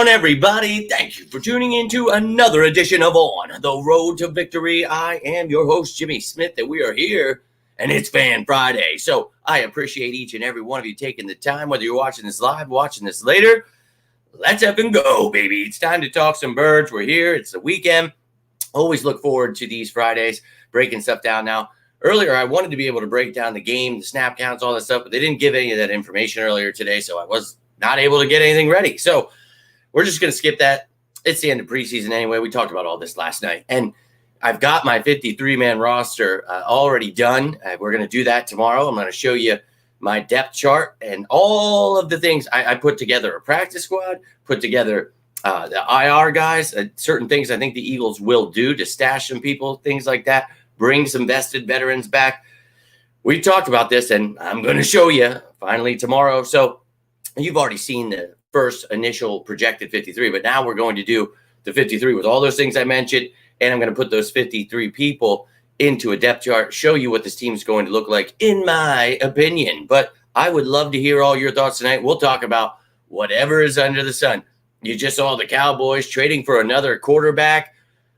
everybody? Thank you for tuning in to another edition of On the Road to Victory. I am your host, Jimmy Smith, and we are here, and it's Fan Friday. So I appreciate each and every one of you taking the time, whether you're watching this live, watching this later. Let's effing go, baby. It's time to talk some birds. We're here. It's the weekend. Always look forward to these Fridays, breaking stuff down now. Earlier, I wanted to be able to break down the game, the snap counts, all that stuff, but they didn't give any of that information earlier today, so I was not able to get anything ready. So we're just going to skip that. It's the end of preseason anyway. We talked about all this last night. And I've got my 53-man roster already done. We're going to do that tomorrow. I'm going to show you my depth chart and all of the things. I put together a practice squad, put together the IR guys, certain things I think the Eagles will do to stash some people, things like that, bring some vested veterans back. We talked about this, and I'm going to show you finally tomorrow. So you've already seen the first initial projected 53, but now we're going to do the 53 with all those things I mentioned, and I'm going to put those 53 people into a depth chart, show you what this team is going to look like, in my opinion. But I would love to hear all your thoughts tonight. We'll talk about whatever is under the sun. You just saw the Cowboys trading for another quarterback.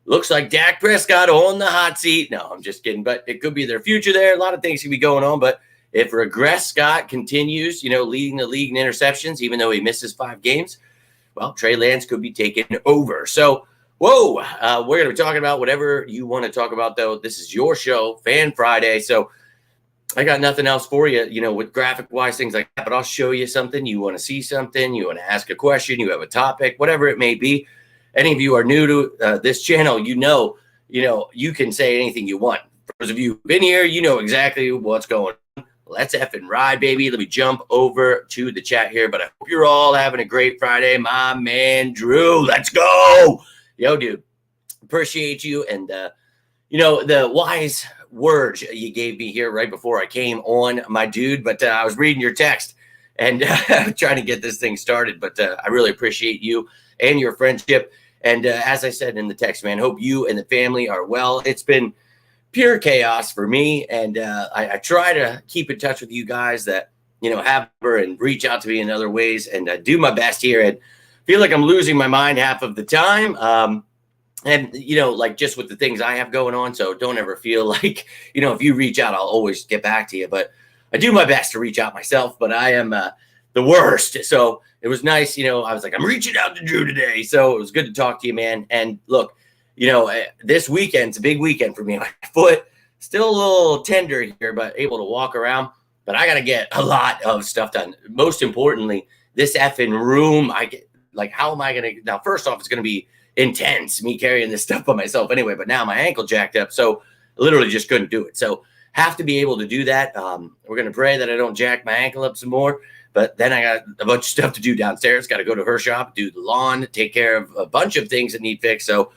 Looks like Dak Prescott on the hot seat. No, I'm just kidding, but it could be their future there. A lot of things could be going on, but if Regress Scott continues, leading the league in interceptions, even though he misses 5 games, well, Trey Lance could be taken over. So, we're going to be talking about whatever you want to talk about, though. This is your show, Fan Friday. So I got nothing else for you, with graphic-wise, things like that. But I'll show you something. You want to see something. You want to ask a question. You have a topic, whatever it may be. Any of you are new to this channel, you can say anything you want. For those of you who've been here, you know exactly what's going on. Let's effing ride, baby. Let me jump over to the chat here, but I hope you're all having a great Friday. My man, Drew, let's go. Yo, dude, appreciate you. And, the wise words you gave me here right before I came on, my dude, but I was reading your text and trying to get this thing started, but I really appreciate you and your friendship. And as I said in the text, man, hope you and the family are well. It's been pure chaos for me, and I try to keep in touch with you guys that have her and reach out to me in other ways, and do my best here. And feel like I'm losing my mind half of the time, and like just with the things I have going on. So don't ever feel like if you reach out, I'll always get back to you. But I do my best to reach out myself. But I am the worst. So it was nice. I was like, I'm reaching out to Drew today. So it was good to talk to you, man. And look. This weekend's a big weekend for me. My foot still a little tender here, but able to walk around. But I got to get a lot of stuff done. Most importantly, this effing room, how am I going to, now, first off, it's going to be intense, me carrying this stuff by myself anyway, but now my ankle jacked up. So I literally just couldn't do it. So have to be able to do that. We're going to pray that I don't jack my ankle up some more. But then I got a bunch of stuff to do downstairs. Got to go to her shop, do the lawn, take care of a bunch of things that need fixed. So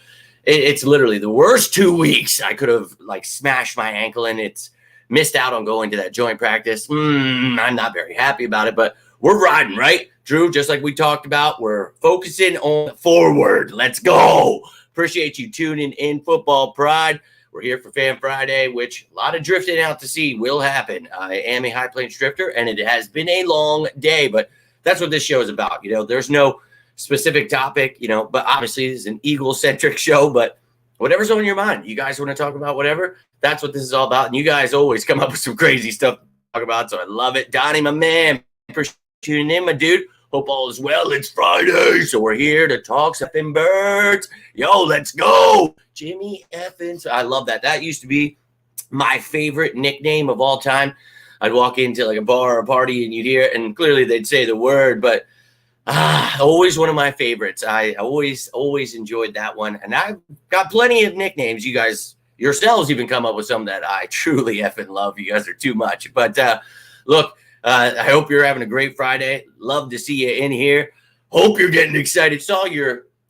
it's literally the worst 2 weeks. I could have smashed my ankle, and it's missed out on going to that joint practice. I'm not very happy about it, but we're riding, right? Drew, just like we talked about, we're focusing on forward. Let's go. Appreciate you tuning in, Football Pride. We're here for Fan Friday, which a lot of drifting out to sea will happen. I am a High Plains drifter, and it has been a long day, but that's what this show is about. There's no specific topic, but obviously this is an Eagle-centric show, but whatever's on your mind, you guys want to talk about whatever, that's what this is all about. And you guys always come up with some crazy stuff to talk about, so I love it. Donnie, my man, appreciate you tuning in, my dude. Hope all is well. It's Friday, so we're here to talk something birds. Yo, let's go. Jimmy Effins. I love that. That used to be my favorite nickname of all time. I'd walk into a bar or a party, and you'd hear it, and clearly they'd say the word, but always one of my favorites. I always enjoyed that one. And I've got plenty of nicknames. You guys yourselves even come up with some that I truly effing love. You guys are too much. But look, I hope you're having a great Friday. Love to see you in here. Hope you're getting excited.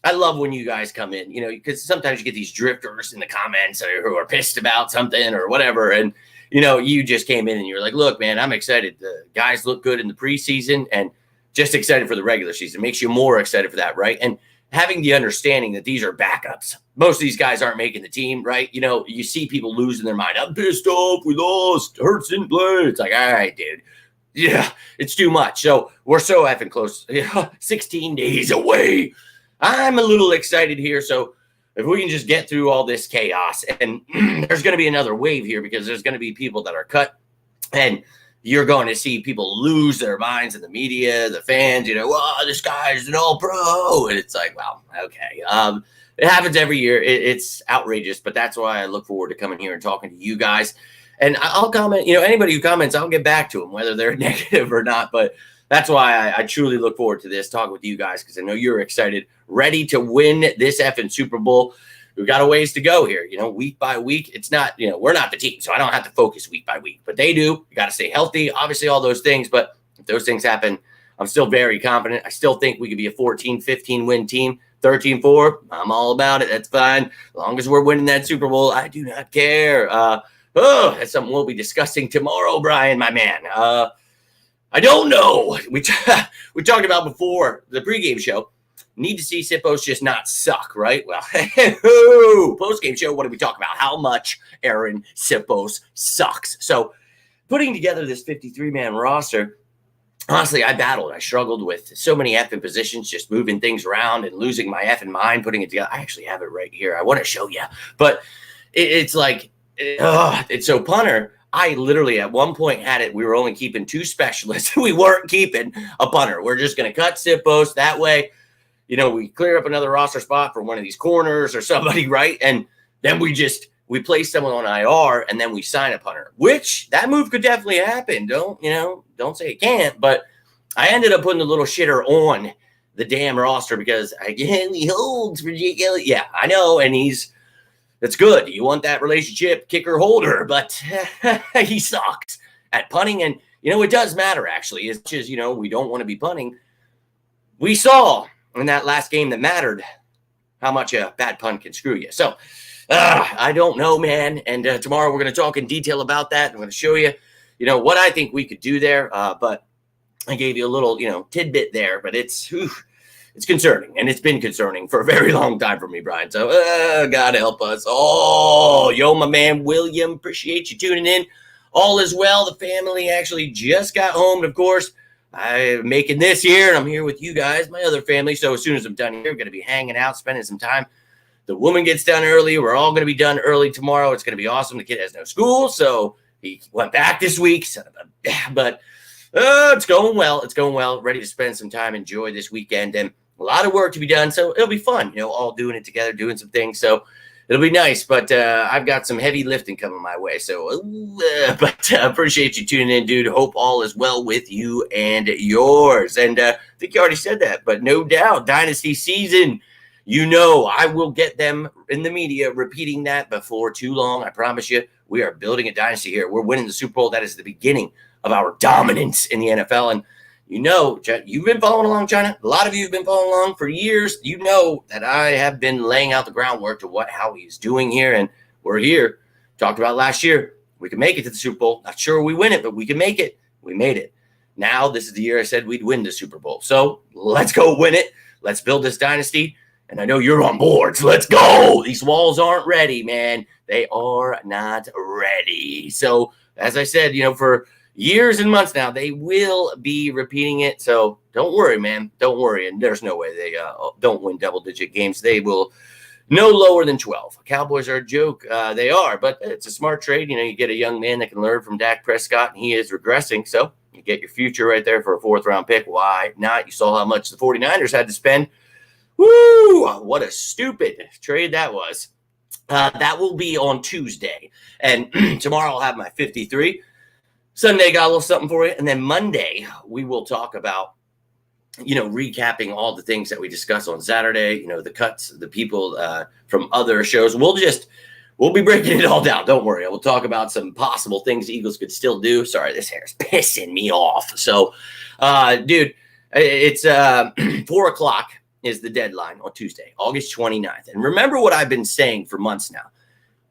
I love when you guys come in, because sometimes you get these drifters in the comments who are pissed about something or whatever. And, you just came in and you're like, look, man, I'm excited. The guys look good in the preseason, and just excited for the regular season. Makes you more excited for that, right? And having the understanding that these are backups. Most of these guys aren't making the team, right? You see people losing their mind. I'm pissed off. We lost. Hurts didn't play. It's like, all right, dude. Yeah, it's too much. So we're so effing close. 16 days away I'm a little excited here. So if we can just get through all this chaos, and there's going to be another wave here because there's going to be people that are cut, and you're going to see people lose their minds in the media, the fans, well, this guy's an all-pro. And it's like, well, okay. It happens every year. It's outrageous, but that's why I look forward to coming here and talking to you guys. And I'll comment, anybody who comments, I'll get back to them, whether they're negative or not. But that's why I truly look forward to this, talking with you guys, because I know you're excited, ready to win this effing Super Bowl. We've got a ways to go here, week by week. It's not, we're not the team, so I don't have to focus week by week, but they do. You got to stay healthy, obviously, all those things. But if those things happen, I'm still very confident. I still think we could be a 14, 15 win team, 13-4. I'm all about it. That's fine. As long as we're winning that Super Bowl, I do not care. That's something we'll be discussing tomorrow, Brian, my man. I don't know. We talked about before the pregame show. Need to see Sippos just not suck, right? Well, post-game show, what did we talk about? How much Aaron Sippos sucks. So putting together this 53-man roster, honestly, I battled. I struggled with so many effing positions, just moving things around and losing my effing mind, putting it together. I actually have it right here. I want to show you. But it's like, it's so punter. I literally at one point had it. We were only keeping 2 specialists. We weren't keeping a punter. We're just going to cut Sippos. That way, we clear up another roster spot for one of these corners or somebody, right? And then we place someone on IR and then we sign a punter, which that move could definitely happen. Don't say it can't. But I ended up putting the little shitter on the damn roster because again, he holds for Jake Elliott. Yeah, I know. And that's good. You want that relationship kicker holder, but he sucks at punting. And, it does matter, actually, as much as, we don't want to be punting. We saw in that last game that mattered how much a bad punt can screw you. So I don't know, man. And tomorrow we're going to talk in detail about that. I'm going to show you, what I think we could do there. But I gave you a little, tidbit there, but it's concerning, and it's been concerning for a very long time for me, Brian. So, God help us. Oh, yo, my man, William, appreciate you tuning in. All is well. The family actually just got home, and of course, I'm making this here, and I'm here with you guys, my other family. So as soon as I'm done here, I'm going to be hanging out, spending some time. The woman gets done early. We're all going to be done early tomorrow. It's going to be awesome. The kid has no school, so he went back this week. But it's going well. It's going well. Ready to spend some time, enjoy this weekend, and a lot of work to be done, so it'll be fun, all doing it together, doing some things, so it'll be nice, but I've got some heavy lifting coming my way, so but appreciate you tuning in, dude. Hope all is well with you and yours, and I think you already said that, but no doubt, Dynasty season, I will get them in the media repeating that before too long. I promise you, we are building a dynasty here. We're winning the Super Bowl. That is the beginning of our dominance in the NFL, and you've been following along, China. A lot of you have been following along for years. You know that I have been laying out the groundwork to how he's doing here, and we're here. Talked about last year. We can make it to the Super Bowl. Not sure we win it, but we can make it. We made it. Now, this is the year I said we'd win the Super Bowl. So let's go win it. Let's build this dynasty. And I know you're on board, so let's go. These walls aren't ready, man. They are not ready. So, as I said, for years and months now, they will be repeating it. So don't worry, man. Don't worry. And there's no way they don't win double-digit games. They will no lower than 12. Cowboys are a joke. They are, but it's a smart trade. You get a young man that can learn from Dak Prescott, and he is regressing. So you get your future right there for a 4th-round pick. Why not? You saw how much the 49ers had to spend. Woo! What a stupid trade that was. That will be on Tuesday. And tomorrow I'll have my 53. Sunday, got a little something for you. And then Monday, we will talk about, recapping all the things that we discussed on Saturday, the cuts, the people from other shows. We'll be breaking it all down. Don't worry. We'll talk about some possible things the Eagles could still do. Sorry, this hair is pissing me off. So, dude, it's 4 o'clock is the deadline on Tuesday, August 29th. And remember what I've been saying for months now.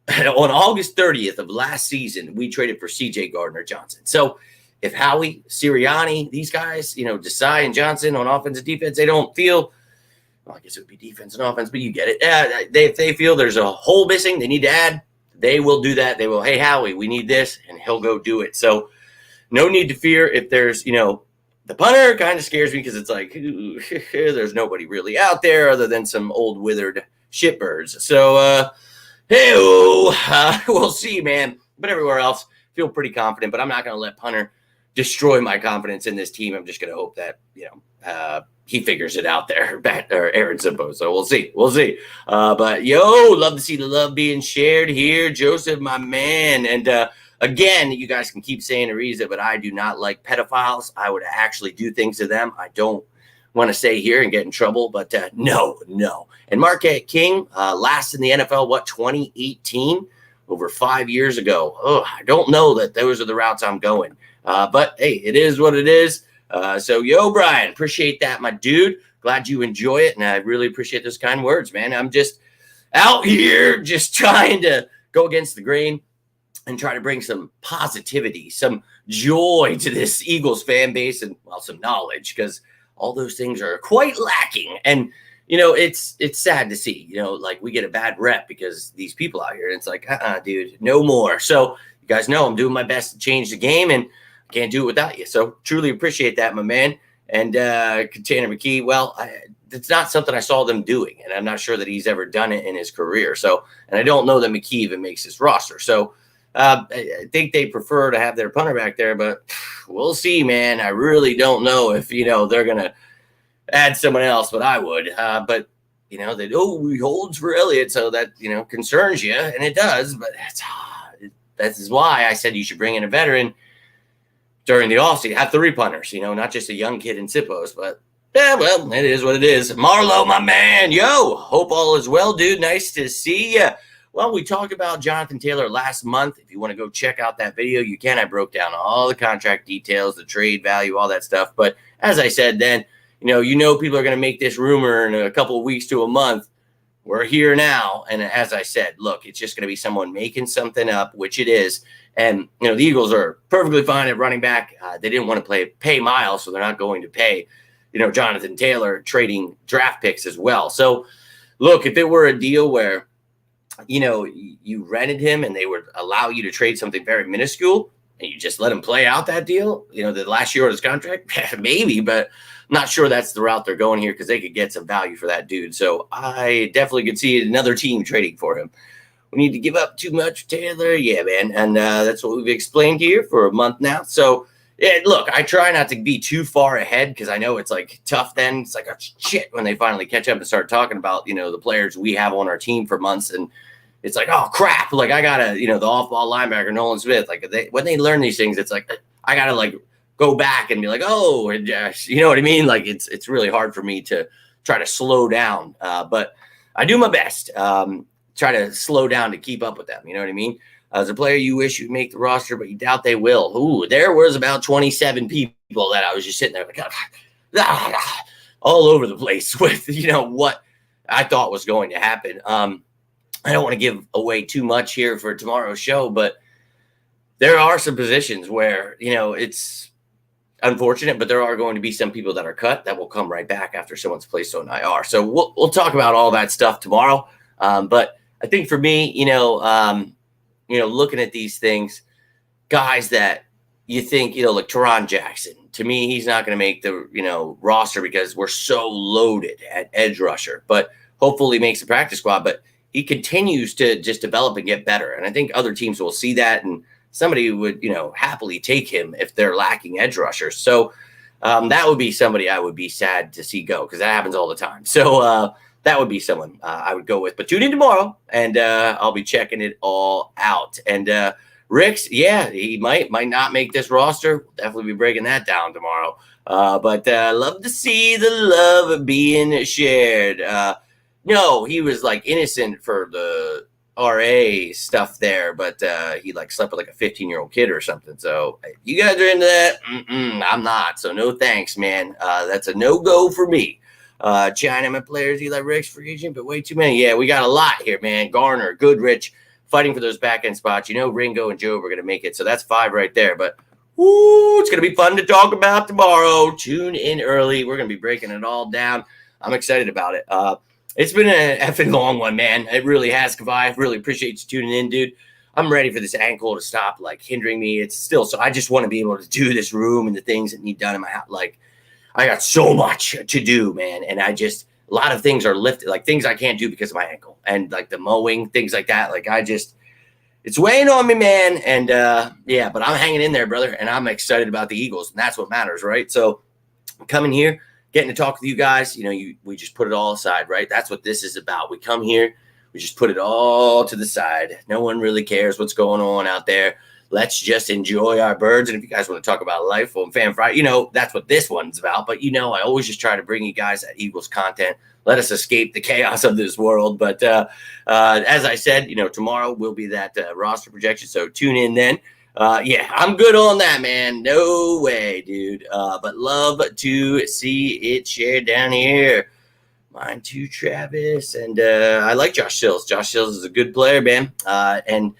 On August 30th of last season, we traded for C.J. Gardner-Johnson. So if Howie, Sirianni, these guys, Desai and Johnson on offense and defense, they don't feel, well, I guess it would be defense and offense, but you get it. If they feel there's a hole missing, they need to add, they will do that. They will, hey, Howie, we need this, and he'll go do it. So no need to fear if there's, The punter kind of scares me because it's like, ooh, there's nobody really out there other than some old withered shitbirds. So, hey, we'll see, man. But everywhere else, feel pretty confident. But I'm not going to let punter destroy my confidence in this team. I'm just going to hope that, he figures it out there, or Aaron Simpo. So we'll see. We'll see. But love to see the love being shared here. Joseph, my man. And again, you guys can keep saying Ariza, but I do not like pedophiles. I would actually do things to them. I don't want to stay here and get in trouble, but no. And Marquette King, last in the NFL, 2018? Over 5 years ago. Oh, I don't know that those are the routes I'm going. But hey, it is what it is. So, Brian, appreciate that, my dude. Glad you enjoy it, and I really appreciate those kind words, man. I'm just out here just trying to go against the grain and try to bring some positivity, some joy to this Eagles fan base, and, some knowledge, because all those things are quite lacking. And, it's sad to see, like we get a bad rep because these people out here, and it's like, dude, no more. So you guys know I'm doing my best to change the game, and can't do it without you. So truly appreciate that, my man. And Tanner McKee, it's not something I saw them doing, and I'm not sure that he's ever done it in his career. So, and I don't know that McKee even makes his roster. So I think they prefer to have their punter back there, but we'll see, man. I really don't know if, they're going to add someone else, but I would. But, he holds for Elliott, so that, concerns you, and it does. But that is why I said you should bring in a veteran during the offseason. Have 3 punters, not just a young kid in Sippos. But, it is what it is. Marlo, my man, hope all is well, dude. Nice to see you. Well, we talked about Jonathan Taylor last month. If you want to go check out that video, you can. I broke down all the contract details, the trade value, all that stuff. But as I said then, people are going to make this rumor in a couple of weeks to a month. We're here now. And as I said, look, it's just going to be someone making something up, which it is. And, the Eagles are perfectly fine at running back. They didn't want to pay Miles, so they're not going to pay, Jonathan Taylor, trading draft picks as well. So, look, if it were a deal where, you rented him and they would allow you to trade something very minuscule and you just let him play out that deal, the last year of his contract, maybe, but I'm not sure that's the route they're going here because they could get some value for that dude. So I definitely could see another team trading for him. We need to give up too much, Taylor. Yeah, man. And that's what we've explained here for a month now. So, yeah, look, I try not to be too far ahead because I know it's like tough then. It's like, oh, shit, when they finally catch up and start talking about, the players we have on our team for months. And it's like, oh, crap. Like, I got to, the off-ball linebacker, Nolan Smith. Like, when they learn these things, it's like, I got to, like, go back and be like, oh, and you know what I mean? Like, it's really hard for me to try to slow down. But I do my best. Try to slow down to keep up with them. You know what I mean? As a player, you wish you'd make the roster, but you doubt they will. Ooh, there was about 27 people that I was just sitting there like, all over the place with, what I thought was going to happen. I don't want to give away too much here for tomorrow's show, but there are some positions where, it's unfortunate, but there are going to be some people that are cut that will come right back after someone's placed on IR. So we'll talk about all that stuff tomorrow. But I think for me, looking at these things, guys that you think, like Teron Jackson, to me, he's not going to make the, roster because we're so loaded at edge rusher, but hopefully makes the practice squad. But he continues to just develop and get better. And I think other teams will see that, and somebody would, happily take him if they're lacking edge rushers. So that would be somebody I would be sad to see go because that happens all the time. So that would be someone I would go with. But tune in tomorrow, and I'll be checking it all out. And Ricks, yeah, he might not make this roster. We'll definitely be breaking that down tomorrow. But love to see the love being shared. No, he was like innocent for the RA stuff there, but he like slept with like a 15-year-old kid or something. So you guys are into that? I'm not. So no thanks, man. That's a no-go for me. Chinaman players, Eli Ricks, free agent, but way too many. Yeah, we got a lot here, man. Garner, Goodrich, fighting for those back-end spots. Ringo and Joe are going to make it. So that's 5 right there. But it's going to be fun to talk about tomorrow. Tune in early. We're going to be breaking it all down. I'm excited about it. It's been an effing long one, man. It really has, Kavai. I really appreciate you tuning in, dude. I'm ready for this ankle to stop like hindering me. It's still, so I just want to be able to do this room and the things that need done in my house. Like I got so much to do, man. And a lot of things are lifted, like things I can't do because of my ankle and like the mowing, things like that. Like it's weighing on me, man. And yeah, but I'm hanging in there, brother. And I'm excited about the Eagles. And that's what matters, right? So I'm coming here, getting to talk with you guys. We just put it all aside, right? That's what this is about. We come here, we just put it all to the side. No one really cares what's going on out there. Let's just enjoy our birds. And if you guys want to talk about life on Fan Friday, that's what this one's about. But, I always just try to bring you guys that Eagles content. Let us escape the chaos of this world. But as I said, tomorrow will be that roster projection. So tune in then. Yeah, I'm good on that, man. No way, dude. But love to see it shared down here. Mine too, Travis. And I like Josh Sills. Josh Sills is a good player, man. And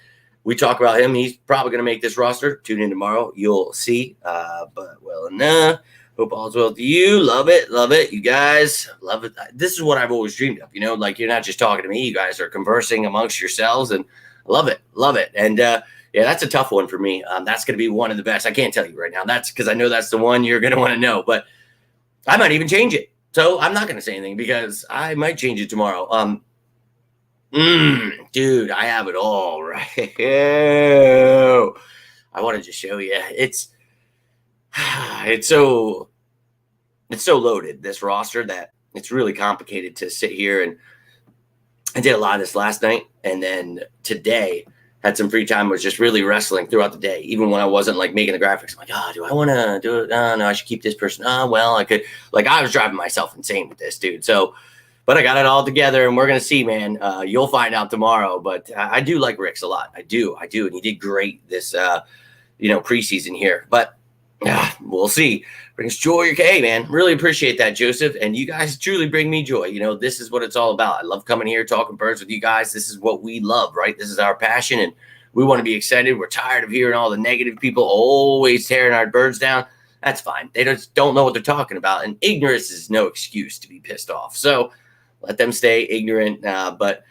we talk about him. He's probably going to make this roster. Tune in tomorrow. You'll see. But well enough. Hope all's well with you. Love it. Love it. You guys love it. This is what I've always dreamed of. Like you're not just talking to me. You guys are conversing amongst yourselves. And I love it. Love it. And yeah, that's a tough one for me. That's going to be one of the best. I can't tell you right now. That's because I know that's the one you're going to want to know. But I might even change it. So I'm not going to say anything because I might change it tomorrow. Dude, I have it all right. I want to just show you. It's so loaded, this roster, that it's really complicated to sit here. And I did a lot of this last night, and then today had some free time, was just really wrestling throughout the day. Even when I wasn't like making the graphics, I'm like, do I want to do it? No, I should keep this person. Well, I could. Like I was driving myself insane with this, dude. So, but I got it all together, and we're going to see, man. You'll find out tomorrow. But I do like Rick's a lot. I do. And he did great this, preseason here. But we'll see. Brings joy. Hey, man, really appreciate that, Joseph. And you guys truly bring me joy. This is what it's all about. I love coming here, talking birds with you guys. This is what we love, right? This is our passion, and we want to be excited. We're tired of hearing all the negative people always tearing our birds down. That's fine. They just don't know what they're talking about. And ignorance is no excuse to be pissed off. So let them stay ignorant. But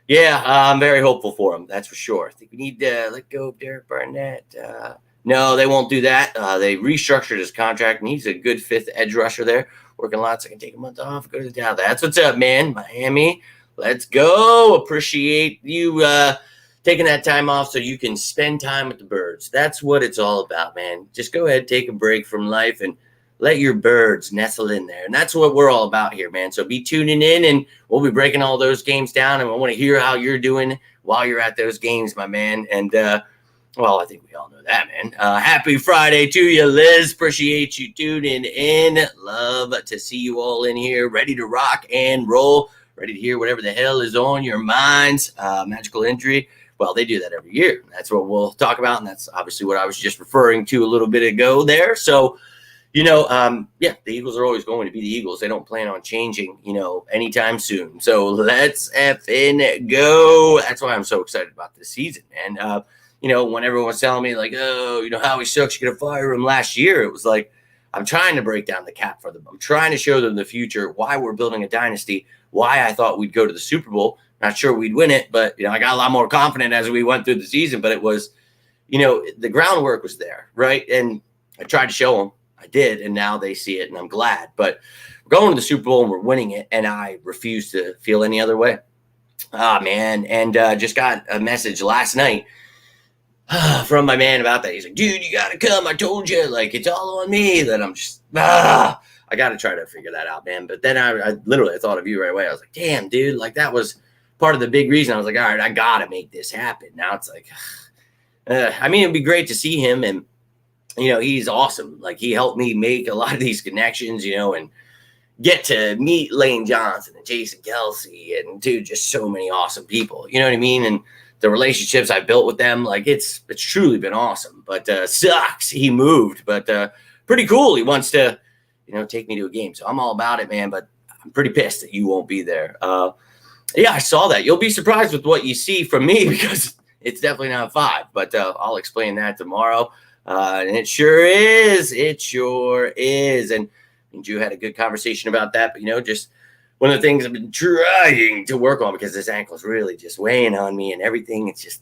yeah, I'm very hopeful for them. That's for sure. I think we need to let go of Derek Barnett. No, they won't do that. They restructured his contract, and he's a good fifth edge rusher there. Working lots. I can take a month off, go to the Dow. That's what's up, man. Miami, let's go. Appreciate you taking that time off so you can spend time with the birds. That's what it's all about, man. Just go ahead, take a break from life, and let your birds nestle in there. And that's what we're all about here, man. So be tuning in, and we'll be breaking all those games down. And I want to hear how you're doing while you're at those games, my man. And, well, I think we all know that, man. Happy Friday to you, Liz. Appreciate you tuning in. Love to see you all in here, ready to rock and roll, ready to hear whatever the hell is on your minds. Magical injury. Well, they do that every year. That's what we'll talk about, and that's obviously what I was just referring to a little bit ago there. So, yeah, the Eagles are always going to be the Eagles. They don't plan on changing, anytime soon. So let's effing go. That's why I'm so excited about this season, man. When everyone was telling me, like, Howie sucks, you're going to fire him last year, it was like, I'm trying to break down the cap for them. I'm trying to show them the future, why we're building a dynasty, why I thought we'd go to the Super Bowl. Not sure we'd win it, but, I got a lot more confident as we went through the season. But it was, the groundwork was there, right? And I tried to show them. I did, and now they see it, and I'm glad. But we're going to the Super Bowl, and we're winning it, and I refuse to feel any other way. Man. And just got a message last night from my man about that. He's like, dude, you got to come. I told you, like, it's all on me. That I'm just, I got to try to figure that out, man. But then I literally thought of you right away. I was like, damn, dude, like that was part of the big reason. I was like, all right, I got to make this happen. Now it's like, it'd be great to see him. And, he's awesome. Like he helped me make a lot of these connections, and get to meet Lane Johnson and Jason Kelsey and dude, just so many awesome people. You know what I mean? And the relationships I built with them, like it's truly been awesome. But sucks he moved, but pretty cool. He wants to, take me to a game. So I'm all about it, man. But I'm pretty pissed that you won't be there. Yeah, I saw that. You'll be surprised with what you see from me because it's definitely not 5. But I'll explain that tomorrow. And it sure is. It sure is. And Drew had a good conversation about that. But, just one of the things I've been trying to work on because this ankle's really just weighing on me and everything. It's just,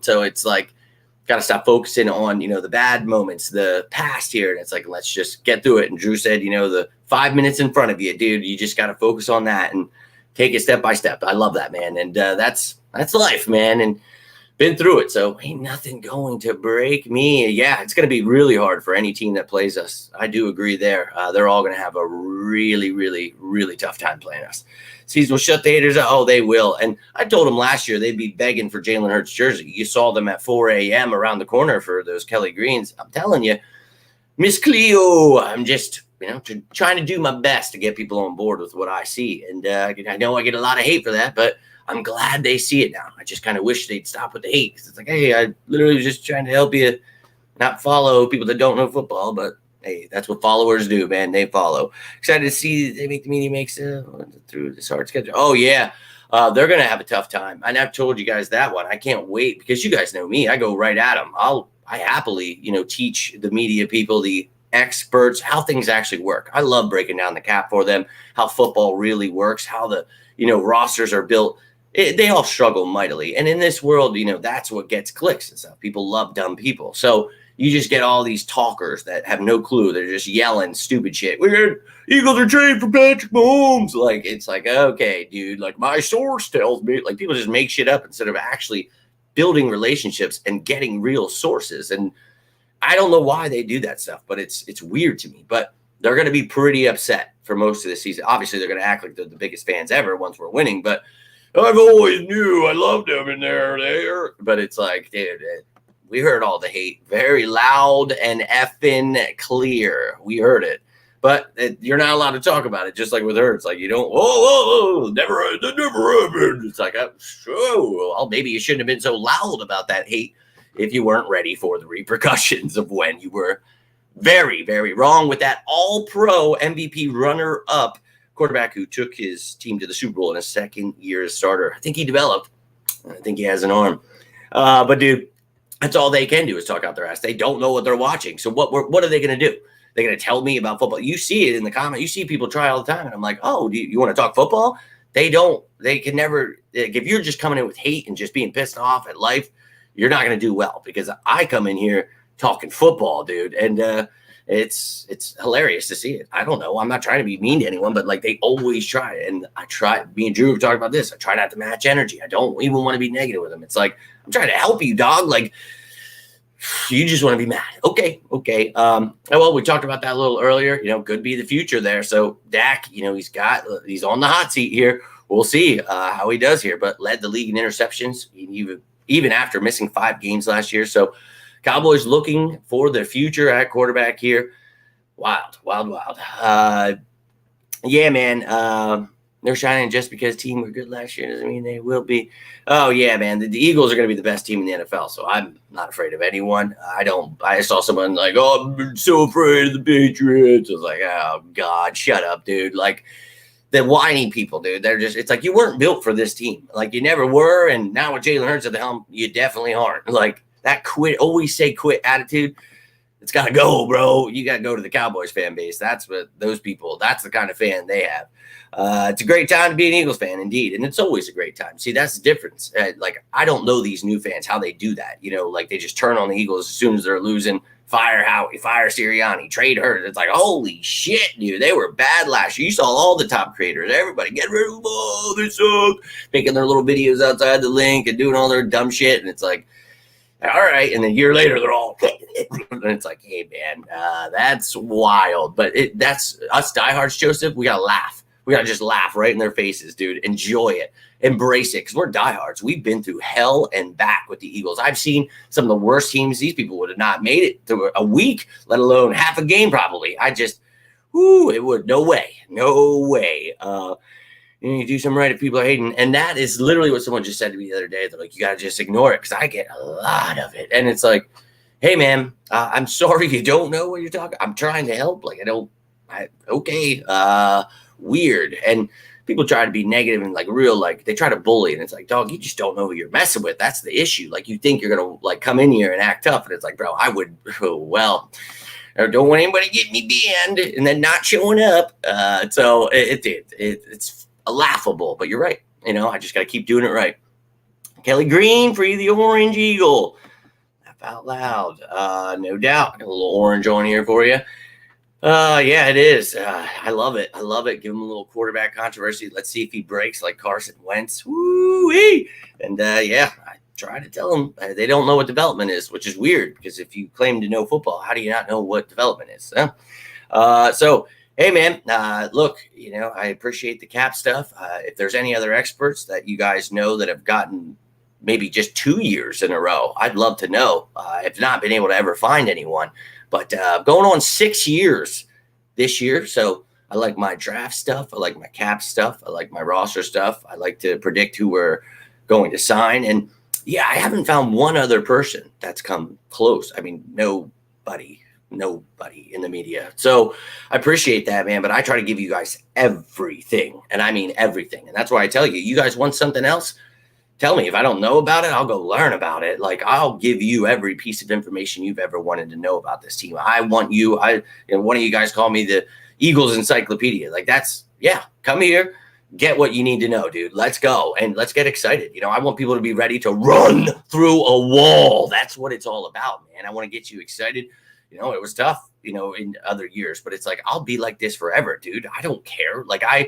so it's like, got to stop focusing on, the bad moments, the past here. And it's like, let's just get through it. And Drew said, the 5 minutes in front of you, dude, you just got to focus on that and take it step by step. I love that, man. And that's life, man. And been through it. So ain't nothing going to break me. Yeah, it's going to be really hard for any team that plays us. I do agree there. They're all going to have a really, really, really tough time playing us. Season will shut the haters out. Oh, they will. And I told them last year they'd be begging for Jalen Hurts' jersey. You saw them at 4 a.m. around the corner for those Kelly Greens. I'm telling you, Miss Cleo, I'm just, trying to do my best to get people on board with what I see. And I know I get a lot of hate for that, but I'm glad they see it now. I just kind of wish they'd stop with the hate. Because it's like, hey, I literally was just trying to help you not follow people that don't know football, but hey, that's what followers do, man. They follow. Excited to see they make the media makes through this hard schedule. Oh, yeah. They're going to have a tough time. And I've told you guys that one. I can't wait because you guys know me. I go right at them. I happily, teach the media people, the experts, how things actually work. I love breaking down the cap for them, how football really works, how the, rosters are built. They all struggle mightily. And in this world, that's what gets clicks and stuff. People love dumb people. So you just get all these talkers that have no clue. They're just yelling stupid shit. Eagles are trading for Patrick Mahomes. Like, it's like, okay, dude, like my source tells me. Like, people just make shit up instead of actually building relationships and getting real sources. And I don't know why they do that stuff, but it's weird to me. But they're going to be pretty upset for most of the season. Obviously, they're going to act like they're the biggest fans ever once we're winning. But I've always knew I loved them in there. But it's like, dude, we heard all the hate very loud and effing clear. We heard it. But you're not allowed to talk about it, just like with her. It's like, you don't, never happened. It's like, well, maybe you shouldn't have been so loud about that hate if you weren't ready for the repercussions of when you were very, very wrong with that all-pro MVP runner-up quarterback who took his team to the Super Bowl in his second year as starter. I think he developed. I think he has an arm. But, dude, that's all they can do is talk out their ass. They don't know what they're watching. So what are they going to do? They're going to tell me about football. You see it in the comments. You see people try all the time. And I'm like, oh, do you want to talk football? They don't. They can never. If you're just coming in with hate and just being pissed off at life, you're not going to do well, because I come in here talking football, dude. And it's hilarious to see it. I don't know. I'm not trying to be mean to anyone, but like they always try. And I try. Me and Drew have talked about this. I try not to match energy. I don't even want to be negative with them. It's like, I'm trying to help you, dog. Like, you just want to be mad. Okay. Well, we talked about that a little earlier. Could be the future there. So Dak, he's on the hot seat here. We'll see how he does here, but led the league in interceptions, even after missing 5 games last year. So Cowboys looking for the future at quarterback here. Wild. Yeah, man. They're shining just because team were good last year doesn't mean they will be. Oh, yeah, man. The Eagles are going to be the best team in the NFL, so I'm not afraid of anyone. I saw someone like, oh, I'm so afraid of the Patriots. I was like, oh, God, shut up, dude. Like, the whiny people, dude. They're just, it's like you weren't built for this team. Like, you never were, and now with Jalen Hurts at the helm, you definitely aren't. Like, that always say quit attitude, it's got to go, bro. You got to go to the Cowboys fan base. That's what those people, that's the kind of fan they have. It's a great time to be an Eagles fan, indeed. And it's always a great time. See, that's the difference. Like, I don't know these new fans, how they do that. Like they just turn on the Eagles as soon as they're losing. Fire Howie, fire Sirianni, trade Hurts. It's like, holy shit, dude. They were bad last year. You saw all the top creators. Everybody get rid of them. Oh, they suck. Making their little videos outside the link and doing all their dumb shit. And it's like, all right. And then a year later, they're all, and it's like, hey, man, that's wild. But that's us diehards, Joseph. We got to laugh. We got to just laugh right in their faces, dude. Enjoy it. Embrace it, because we're diehards. We've been through hell and back with the Eagles. I've seen some of the worst teams. These people would have not made it through a week, let alone half a game probably. It would. No way. You do something right if people are hating. And that is literally what someone just said to me the other day. They're like, you got to just ignore it, because I get a lot of it. And it's like, hey, man, I'm sorry you don't know what you're talking. I'm trying to help. Like, weird. And people try to be negative and like real, like they try to bully. And it's like, dog, you just don't know who you're messing with. That's the issue. Like, you think you're going to like come in here and act tough. And it's like, bro, I would, I don't want anybody getting me banned and then not showing up. So it's laughable. But you're right. I just got to keep doing it right. Kelly Green, free the Orange Eagle. Laugh out loud. No doubt. A little orange on here for you. Yeah, it is. I love it. I love it. Give him a little quarterback controversy. Let's see if he breaks like Carson Wentz. Woo-wee! And I try to tell them they don't know what development is, which is weird because if you claim to know football, how do you not know what development is? So, hey, man, look, I appreciate the cap stuff. If there's any other experts that you guys know that have gotten maybe just 2 years in a row, I'd love to know. I've not been able to ever find anyone. But going on 6 years this year. So I like my draft stuff. I like my cap stuff. I like my roster stuff. I like to predict who we're going to sign. And yeah, I haven't found one other person that's come close. I mean, nobody in the media. So I appreciate that, man. But I try to give you guys everything. And I mean everything. And that's why I tell you, you guys want something else? Tell me. If I don't know about it, I'll go learn about it. Like, I'll give you every piece of information you've ever wanted to know about this team. I want you. One of you guys call me the Eagles Encyclopedia. Like, come here, get what you need to know, dude. Let's go. And let's get excited. I want people to be ready to run through a wall. That's what it's all about, man. I want to get you excited. It was tough, in other years, but it's like, I'll be like this forever, dude. I don't care. Like, I'm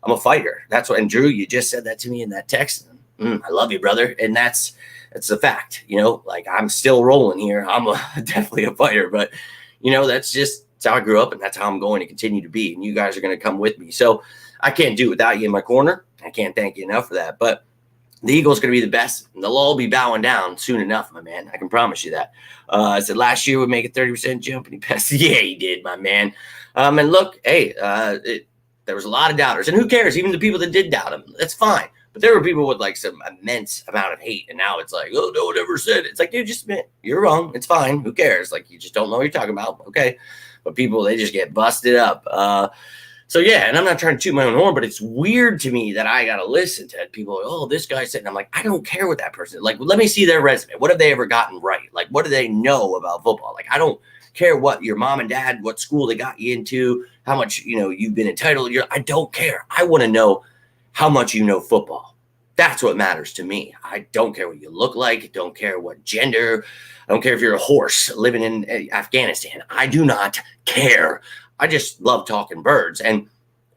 a fighter. That's what, and Drew, you just said that to me in that text. I love you, brother. And that's the fact, like, I'm still rolling here. I'm definitely a fighter, but that's how I grew up, and that's how I'm going to continue to be. And you guys are going to come with me. So I can't do it without you in my corner. I can't thank you enough for that, but the Eagles going to be the best. And they'll all be bowing down soon enough, my man. I can promise you that. I said last year would make a 30% jump, and he passed. Yeah, he did, my man. And look, hey, there was a lot of doubters, and who cares? Even the people that did doubt him, that's fine. But there were people with like some immense amount of hate, and now it's like, oh, no one ever said it. It's like, dude, just admit you're wrong. It's fine. Who cares? Like, you just don't know what you're talking about. Okay. But people, they just get busted up. So, yeah, and I'm not trying to toot my own horn, but it's weird to me that I got to listen to people. Oh, this guy said, and I'm like, I don't care what that person is. Like, let me see their resume. What have they ever gotten right? Like, what do they know about football? Like, I don't care what your mom and dad, what school they got you into, how much, you've been entitled. I don't care. I want to know how much you know football. That's what matters to me. I don't care what you look like. I don't care what gender. I don't care if you're a horse living in Afghanistan. I do not care. I just love talking birds. And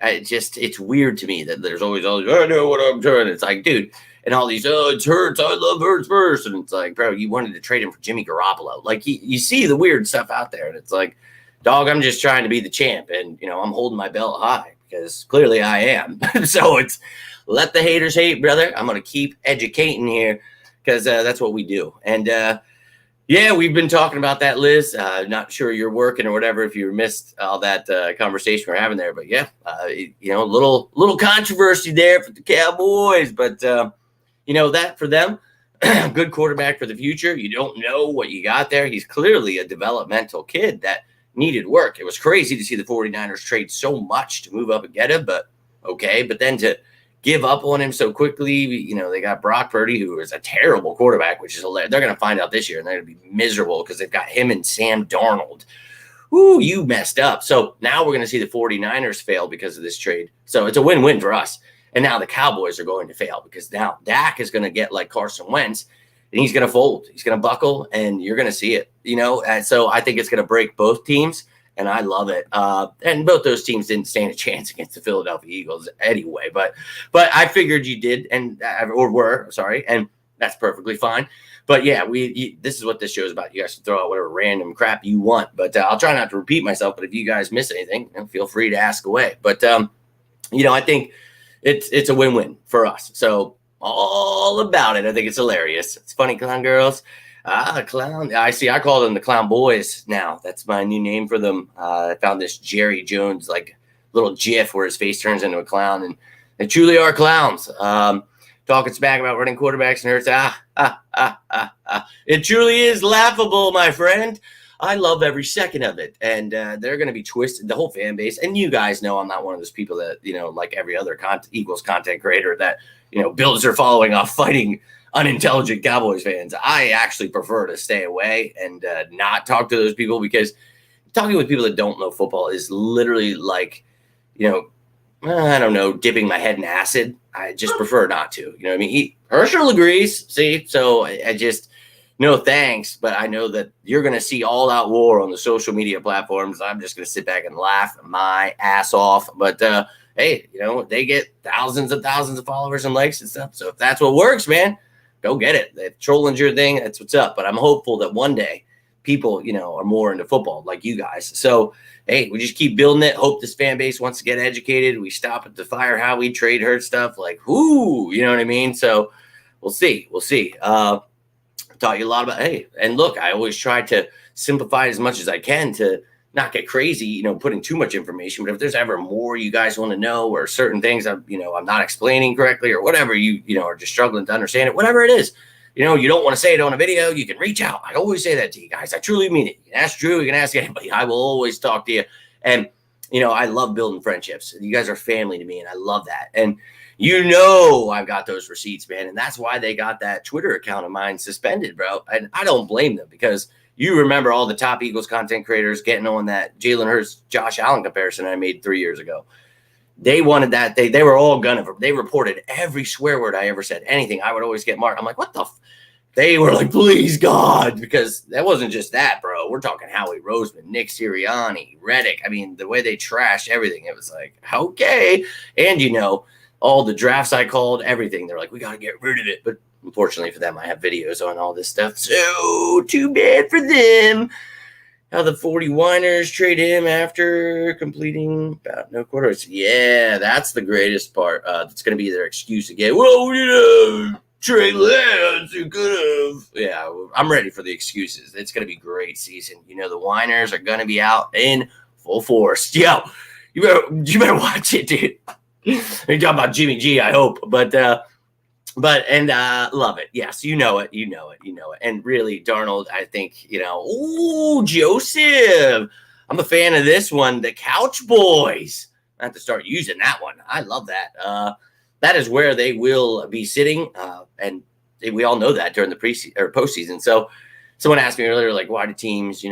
it's weird to me that there's always all these, I know what I'm doing. It's like, dude, and all these, it's Hurts. I love Hurts first. And it's like, bro, you wanted to trade him for Jimmy Garoppolo. Like, you see the weird stuff out there. And it's like, dog, I'm just trying to be the champ. And, I'm holding my belt high because clearly I am. So it's, let the haters hate, brother. I'm going to keep educating here because that's what we do. And, yeah, we've been talking about that, Liz. Not sure you're working or whatever if you missed all that conversation we're having there. But, yeah, a little controversy there for the Cowboys. But, that for them, good quarterback for the future. You don't know what you got there. He's clearly a developmental kid that needed work. It was crazy to see the 49ers trade so much to move up and get him, but okay. But then to give up on him so quickly, they got Brock Purdy, who is a terrible quarterback, which is hilarious. They're going to find out this year, and they're going to be miserable because they've got him and Sam Darnold. Ooh, you messed up. So now we're going to see the 49ers fail because of this trade. So it's a win-win for us. And now the Cowboys are going to fail because now Dak is going to get like Carson Wentz, and he's going to fold. He's going to buckle, and you're going to see it, And so I think it's going to break both teams, and I love it. And both those teams didn't stand a chance against the Philadelphia Eagles anyway. But I figured you did, and that's perfectly fine. But yeah, this is what this show is about. You guys can throw out whatever random crap you want, but I'll try not to repeat myself. But if you guys miss anything, feel free to ask away. But I think it's a win-win for us. So all about it. I think it's hilarious. It's funny, clown girls. Clown. I see. I call them the Clown Boys now. That's my new name for them. I found this Jerry Jones like little GIF where his face turns into a clown, and they truly are clowns. Talking smack about running quarterbacks and Hurts. It truly is laughable, my friend. I love every second of it, and they're going to be twisted. The whole fan base, and you guys know I'm not one of those people that like every other Eagles content creator that builds their following off fighting unintelligent Cowboys fans. I actually prefer to stay away and not talk to those people, because talking with people that don't know football is literally like, I don't know, dipping my head in acid. I just prefer not to. You know what I mean? Herschel agrees. See, so I just no thanks. But I know that you're going to see all out war on the social media platforms. I'm just going to sit back and laugh my ass off. But hey, you know, they get thousands of followers and likes and stuff. So if that's what works, man, go get it. If trolling's your thing, that's what's up. But I'm hopeful that one day people, you know, are more into football like you guys. So hey, we just keep building it. Hope this fan base wants to get educated. We stop at the fire how we trade hurt stuff. Like, whoo, you know what I mean? So we'll see. We'll see. Taught you a lot about, hey, and look, I always try to simplify as much as I can to not get crazy, you know, putting too much information. But if there's ever more you guys want to know or certain things I'm not explaining correctly or whatever, you are just struggling to understand it, whatever it is, you know, you don't want to say it on a video, you can reach out. I always say that to you guys. I truly mean it. You can ask Drew, you can ask anybody. I will always talk to you. And, you know, I love building friendships. You guys are family to me, and I love that. And, you know, I've got those receipts, man. And that's why they got that Twitter account of mine suspended, bro. And I don't blame them because you remember all the top Eagles content creators getting on that Jalen Hurts, Josh Allen comparison I made 3 years ago. They wanted that. They were all gunning for. They reported every swear word I ever said. Anything. I would always get marked. I'm like, what the They were like, please, God, because that wasn't just that, bro. We're talking Howie Roseman, Nick Sirianni, Reddick. I mean, the way they trashed everything, it was like, okay. And, you know, all the drafts I called, everything. They're like, we got to get rid of it. But unfortunately for them, I have videos on all this stuff. So too bad for them. How the 49ers trade him after completing about no quarters. Yeah, that's the greatest part. It's going to be their excuse again. Well, you know, Trey Lance, you could have. Yeah, I'm ready for the excuses. It's going to be a great season. You know, the Whiners are going to be out in full force. Yo, you better watch it, dude. You're talking about Jimmy G, I hope. But love it. Yes, you know it. And really, Darnold, I think, ooh, Joseph. I'm a fan of this one, the Couch Boys. I have to start using that one. I love that. That is where they will be sitting, and we all know that during the preseason or postseason. So someone asked me earlier, like, why do teams,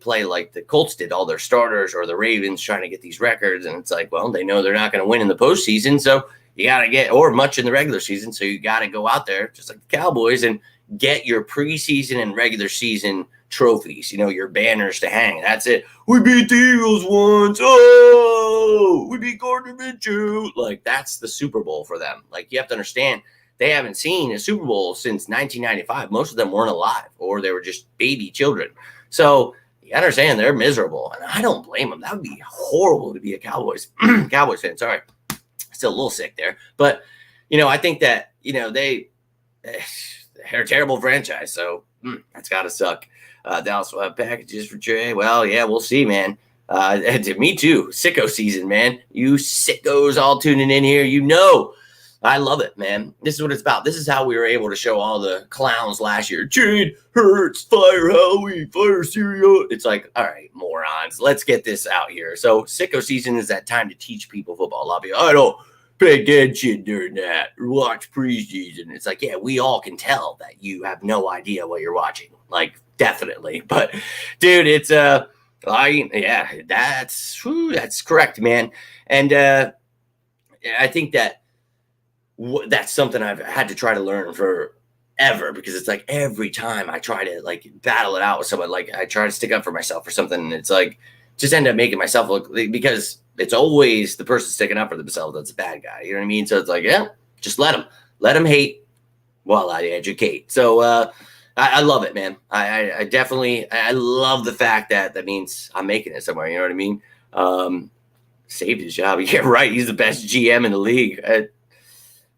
play like the Colts did, all their starters, or the Ravens trying to get these records? And it's like, well, they know they're not going to win in the postseason, so you got to get, or much in the regular season, so you got to go out there, just like the Cowboys, and get your preseason and regular season trophies, your banners to hang. That's it. We beat the Eagles once. Oh, we beat Gardner Minshew. Like, that's the Super Bowl for them. Like, you have to understand, they haven't seen a Super Bowl since 1995. Most of them weren't alive, or they were just baby children. So you understand they're miserable, and I don't blame them. That would be horrible to be a Cowboys fan. Sorry, still a little sick there, but I think that they're a terrible franchise. So that's got to suck. Dallas will have packages for Trey. Well, yeah, we'll see, man. Me too. Sicko season, man. You sickos all tuning in here. I love it, man. This is what it's about. This is how we were able to show all the clowns last year. Trade Hurts, fire Howie, fire Syria. It's like, all right, morons, let's get this out here. So sicko season is that time to teach people football. A lot of people, I don't pay attention during that. Watch preseason. It's like, yeah, we all can tell that you have no idea what you're watching. Like, definitely. But dude, it's that's correct, man. And I think that that's something I've had to try to learn forever, because it's like every time I try to like battle it out with someone, like I try to stick up for myself or something, and it's like just end up making myself look, because it's always the person sticking up for themselves that's a bad guy. You know what I mean? So it's like, yeah, just let them hate while I educate. So I love it, man. I definitely love the fact that means I'm making it somewhere. You know what I mean? Saved his job. Yeah, right. He's the best GM in the league.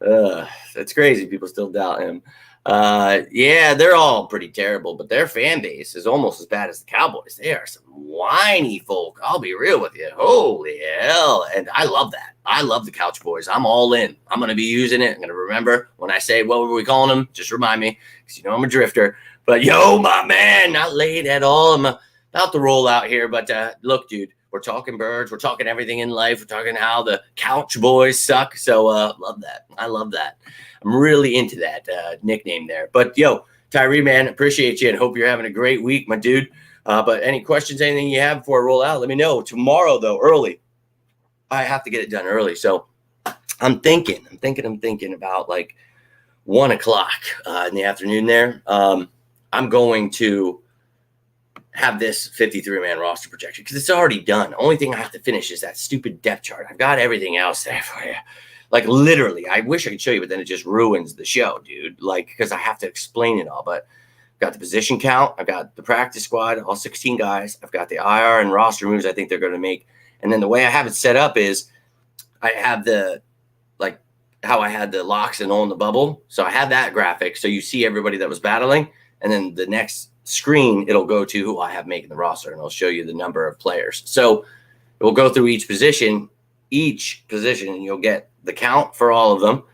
That's crazy. People still doubt him. Yeah, they're all pretty terrible, but their fan base is almost as bad as the Cowboys. They are some whiny folk. I'll be real with you. Holy hell. And I love that. I love the Couch Boys. I'm all in. I'm going to be using it. I'm going to remember when I say, what were we calling them? Just remind me, because I'm a drifter. But yo, my man, not late at all. I'm about to roll out here. But look, dude, we're talking birds. We're talking everything in life. We're talking how the Couch Boys suck. So love that. I love that. I'm really into that nickname there. But yo, Tyree, man, appreciate you and hope you're having a great week, my dude. But any questions, anything you have before I roll out, let me know. Tomorrow, though, early, I have to get it done early. So I'm thinking about like 1 o'clock in the afternoon there. I'm going to have this 53-man roster projection because it's already done. The only thing I have to finish is that stupid depth chart. I've got everything else there for you. Like literally, I wish I could show you, but then it just ruins the show, dude. Like, because I have to explain it all. But I've got the position count. I've got the practice squad, all 16 guys. I've got the IR and roster moves I think they're going to make. And then the way I have it set up is I have the, like, how I had the locks and on the bubble. So I have that graphic. So you see everybody that was battling. And then the next screen, it'll go to who I have making the roster. And it'll show you the number of players. So it will go through each position, and you'll get the count for all of them.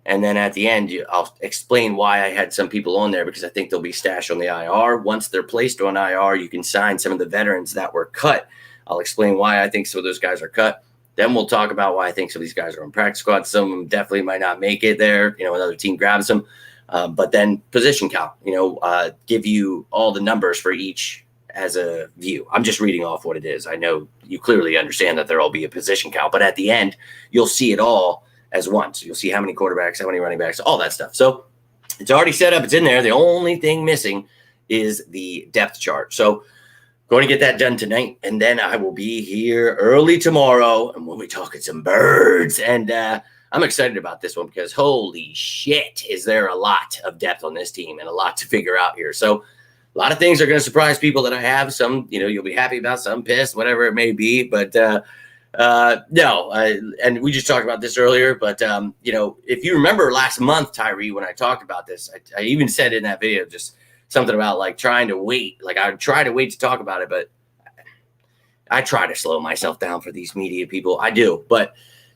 And then at the end, I'll explain why I had some people on there because I think they'll be stashed on the IR. Once they're placed on IR, you can sign some of the veterans that were cut. I'll explain why I think some of those guys are cut. Then we'll talk about why I think some of these guys are on practice squad. Some of them definitely might not make it there. Another team grabs them. But then position count, give you all the numbers for each as a view. I'm just reading off what it is. I know you clearly understand that there'll be a position count, but at the end, you'll see it all as one. So you'll see how many quarterbacks, how many running backs, all that stuff. So it's already set up. It's in there. The only thing missing is the depth chart. So going to get that done tonight, and then I will be here early tomorrow, and we'll be talking some birds. And I'm excited about this one because holy shit, is there a lot of depth on this team and a lot to figure out here. So a lot of things are going to surprise people that I have. Some, you'll be happy about, some pissed, whatever it may be. But and we just talked about this earlier. But, if you remember last month, Tyree, when I talked about this, I even said in that video just something about like trying to wait. Like I would try to wait to talk about it, but I try to slow myself down for these media people. I do. But,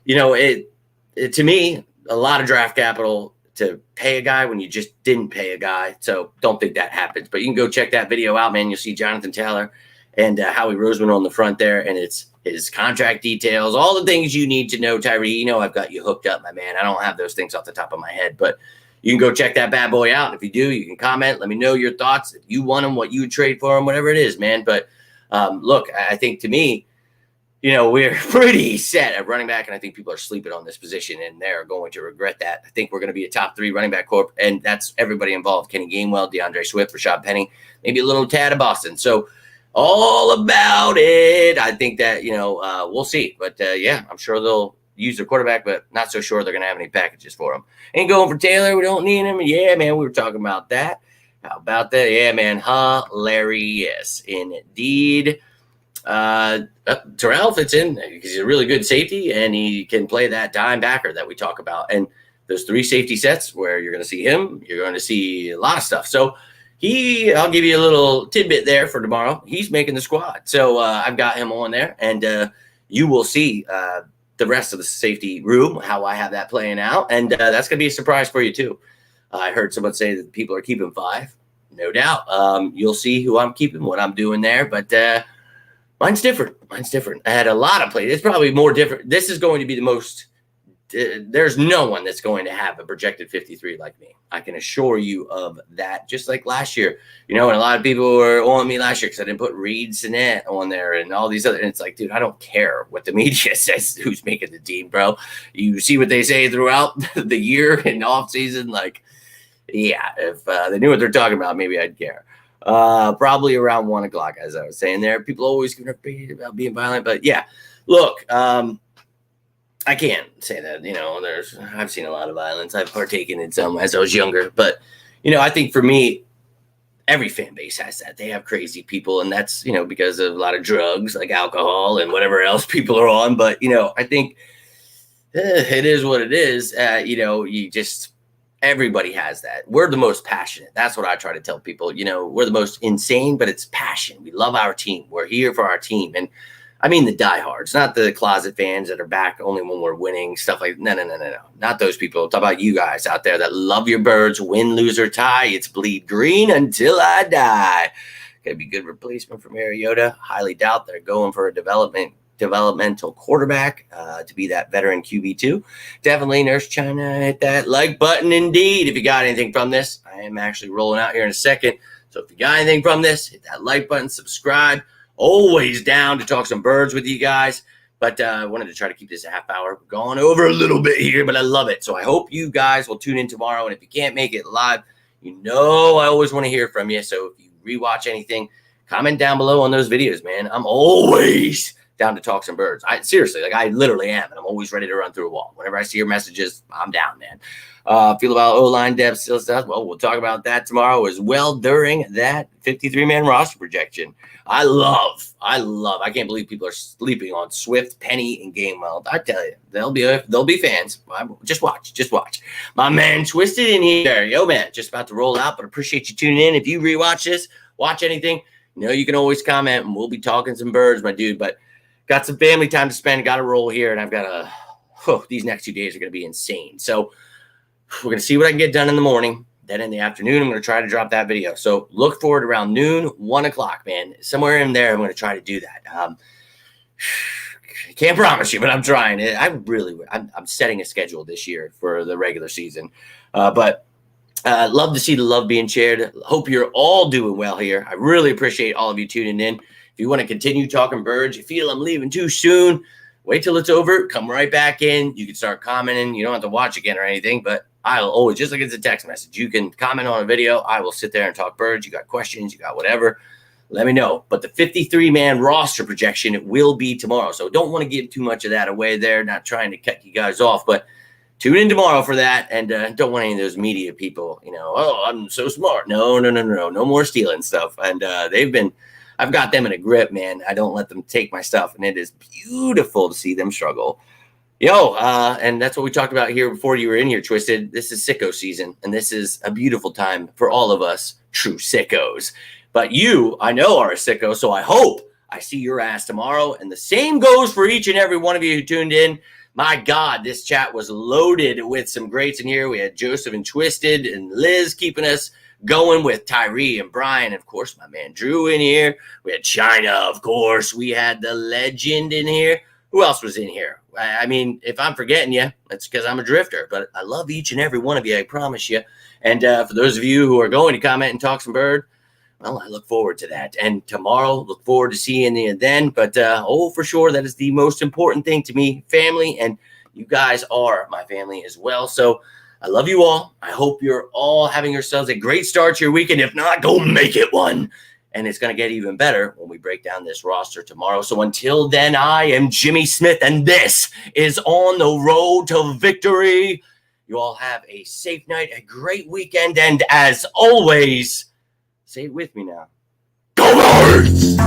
to me, a lot of draft capital to pay a guy when you just didn't pay a guy. So don't think that happens. But you can go check that video out, man. You'll see Jonathan Taylor and Howie Roseman on the front there. And it's his contract details, all the things you need to know, Tyree. I've got you hooked up, my man. I don't have those things off the top of my head. But you can go check that bad boy out. If you do, you can comment. Let me know your thoughts. If you want him, what you would trade for him, whatever it is, man. But look, I think to me, we're pretty set at running back, and I think people are sleeping on this position, and they're going to regret that. I think we're going to be a top 3 running back corp, and that's everybody involved. Kenny Gainwell, DeAndre Swift, Rashad Penny, maybe a little tad of Boston. So all about it. I think that, we'll see. But, I'm sure they'll use their quarterback, but not so sure they're going to have any packages for him. Ain't going for Taylor. We don't need him. Yeah, man, we were talking about that. How about that? Yeah, man, hilarious indeed. Terrell fits in because he's a really good safety and he can play that dime backer that we talk about. And there's 3 safety sets where you're going to see him. You're going to see a lot of stuff. So I'll give you a little tidbit there for tomorrow. He's making the squad. So I've got him on there, and you will see the rest of the safety room, how I have that playing out. And that's going to be a surprise for you too. I heard someone say that people are keeping 5. No doubt. You'll see who I'm keeping, what I'm doing there. But mine's different. I had a lot of plays. It's probably more different. This is going to be the most there's no one that's going to have a projected 53 like me. I can assure you of that. Just like last year, and a lot of people were on me last year because I didn't put Reed Sinnett on there and all these other. And it's like, dude, I don't care what the media says who's making the team, bro. You see what they say throughout the year and off season. Like, yeah, if they knew what they're talking about, maybe I'd care. Probably around 1 o'clock, as I was saying there. People always going to be about being violent, but yeah, look, I can't say that, I've seen a lot of violence. I've partaken in some as I was younger, but, I think for me, every fan base has that. They have crazy people, and that's, because of a lot of drugs like alcohol and whatever else people are on. But, I think it is what it is. Everybody has that. We're the most passionate. That's what I try to tell people. We're the most insane, but it's passion. We love our team. We're here for our team. And I mean the diehards, not the closet fans that are back only when we're winning, stuff like no. Not those people. Talk about you guys out there that love your birds, win, lose, or tie. It's bleed green until I die. Gonna be good replacement for Mariota. Highly doubt they're going for a developmental quarterback to be that veteran QB2. Definitely Nurse China, hit that like button indeed. If you got anything from this, I am actually rolling out here in a second. So if you got anything from this, hit that like button, subscribe. Always down to talk some birds with you guys. But I wanted to try to keep this a half hour. We're going over a little bit here, but I love it. So I hope you guys will tune in tomorrow. And if you can't make it live, you know I always want to hear from you. So if you rewatch anything, comment down below on those videos, man. I'm always down to talk some birds. Seriously, like I literally am, and I'm always ready to run through a wall. Whenever I see your messages, I'm down, man. Feel about O-line depth still stuff. Well, we'll talk about that tomorrow as well during that 53-man roster projection. I can't believe people are sleeping on Swift, Penny, and Gainwell. I tell you, they'll be fans. Just watch. My man Twisted in here. Yo, man, just about to roll out, but appreciate you tuning in. If you rewatch this, watch anything, you can always comment, and we'll be talking some birds, my dude. But got some family time to spend. Got to roll here, and I've got these next 2 days are going to be insane. So we're going to see what I can get done in the morning. Then in the afternoon, I'm going to try to drop that video. So look forward around noon, 1 o'clock, man. Somewhere in there, I'm going to try to do that. Can't promise you, but I'm trying. I'm setting a schedule this year for the regular season. But love to see the love being shared. Hope you're all doing well here. I really appreciate all of you tuning in. If you want to continue talking birds, you feel I'm leaving too soon, wait till it's over. Come right back in. You can start commenting. You don't have to watch again or anything, but I'll always, just like it's a text message, you can comment on a video. I will sit there and talk birds. You got questions, you got whatever, let me know. But the 53-man roster projection will be tomorrow. So don't want to give too much of that away there. Not trying to cut you guys off, but tune in tomorrow for that. And don't want any of those media people, oh, I'm so smart. No. No more stealing stuff. And I've got them in a grip, man. I don't let them take my stuff. And it is beautiful to see them struggle. And that's what we talked about here before you were in here, Twisted. This is sicko season, and this is a beautiful time for all of us true sickos. But you, I know, are a sicko, so I hope I see your ass tomorrow. And the same goes for each and every one of you who tuned in. My God, this chat was loaded with some greats in here. We had Joseph and Twisted and Liz keeping us going with Tyree and Brian. And of course, my man Drew in here. We had China, of course. We had the legend in here. Who else was in here? I mean, if I'm forgetting you, it's because I'm a drifter. But I love each and every one of you, I promise you. And for those of you who are going to comment and talk some bird, well, I look forward to that. And tomorrow, look forward to seeing you then. But, for sure, that is the most important thing to me, family. And you guys are my family as well. So I love you all. I hope you're all having yourselves a great start to your weekend. If not, go make it one. And it's going to get even better when we break down this roster tomorrow. So until then, I am Jimmy Smith, and this is On the Road to Victory. You all have a safe night, a great weekend, and as always, say it with me now. Go Birds!